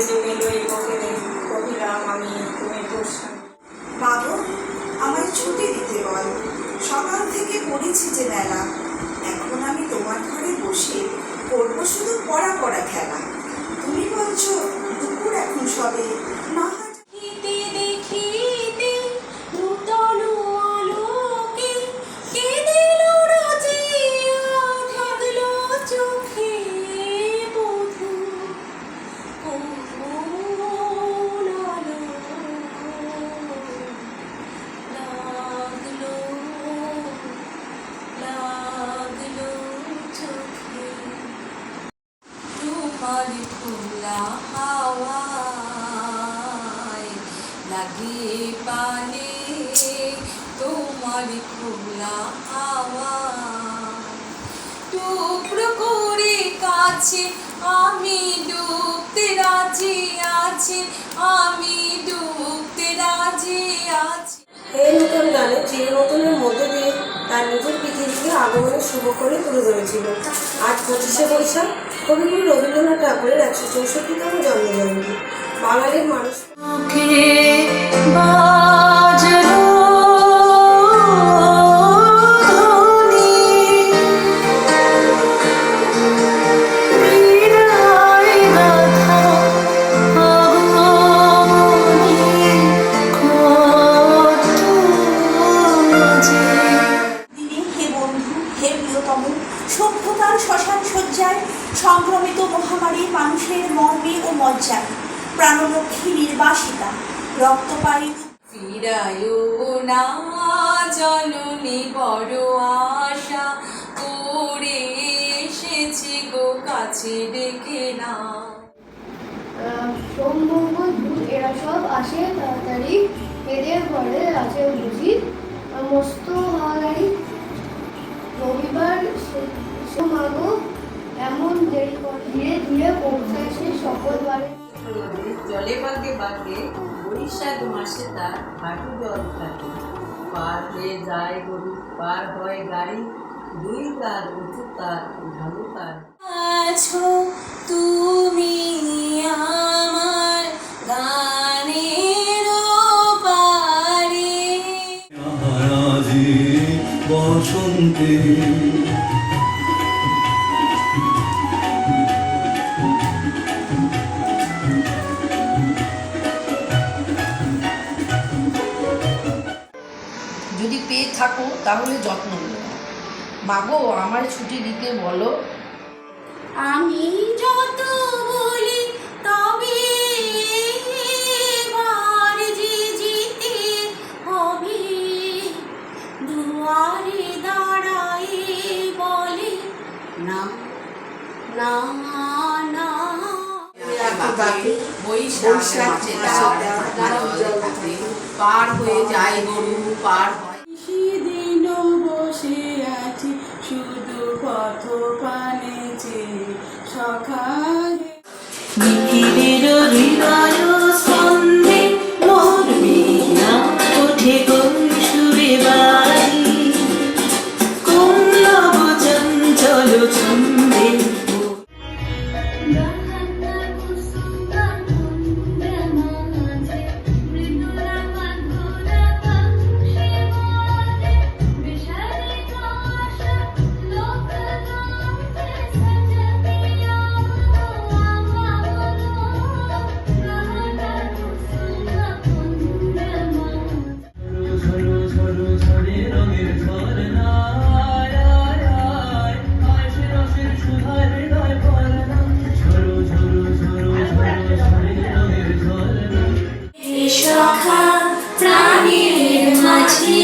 জমিল এই কহিলাম আমি তুমি তোর স্বামী। বাবু আমায় ছুটি দিতে বল, সকাল থেকে পড়েছি যে মেলা, এখন আমি তোমার ঘরে বসে করবো শুধু পড়া পড়া খেলা। তুমি বলছো দুপুর এখন সবে, না খোলা হাওয়ায় লাগে পানে, তোমার খোলা হাওয়ায় টুকরো করে কাছে আমি ডুবতে রাজি আছি, আমি ডুবতে রাজি আছি। এই নতুন গানে চিরনতুনের মধ্যে দিয়ে তার নিজের পৃথিবীকে আগমনের শুভ করে তুলে ধরেছিল। আজ 25শে বৈশাখ কবিগুরু রবীন্দ্রনাথ ঠাকুরের 164তম জন্মজয়ন্তী। বাঙালির মানুষ সভ্যতার শ্মশান সজ্জায় সংক্রমিত মহামারীর মানুষের মর্মে ও মজ্জায় প্রাণলক্ষ্মী নির্বাসিতা রক্তপায়ী ফিরায়ো না জননী বড় আশা করে এসেছি গো কাছে ডেকে না। সোম মঙ্গল বুধ এরা সব আসে তাড়াতাড়ি, এদের ঘরে আছে বুঝি মস্ত হাওয়াগাড়ি। রবিবার মাগো এমন দেরি করে ধীরে ধীরে পৌঁছায় সে সকল বারে। জলে বাগে বাগে বৈশাখ মাসে তার হাঁটু জল থাকে, পার হয়ে যায় গরু, পার হয় গাড়ি, দুই তার উঁচু তার ঢালু তার। আছো তুমি আমার গানের পারে বসন্তে যদি পেয়ে থাকো তাহলে যত্ন নেব। মাগো আমার ছুটি দিতে বলো। আমি যত বলি তবে এবার যে যেতে হবে, দুয়ারে দাঁড়ায় বলে না না না। পার হয়ে যায় গরু, পার হয়। দিন বসে আছি শুধু পথ পানে চেয়ে সকালে নিখিলের হৃদয় স্পন্দে মোর বীণা ওঠে কোন সুরে বাজি, কোন লব চঞ্চল ছন্দে। প্রাণীর মাঝে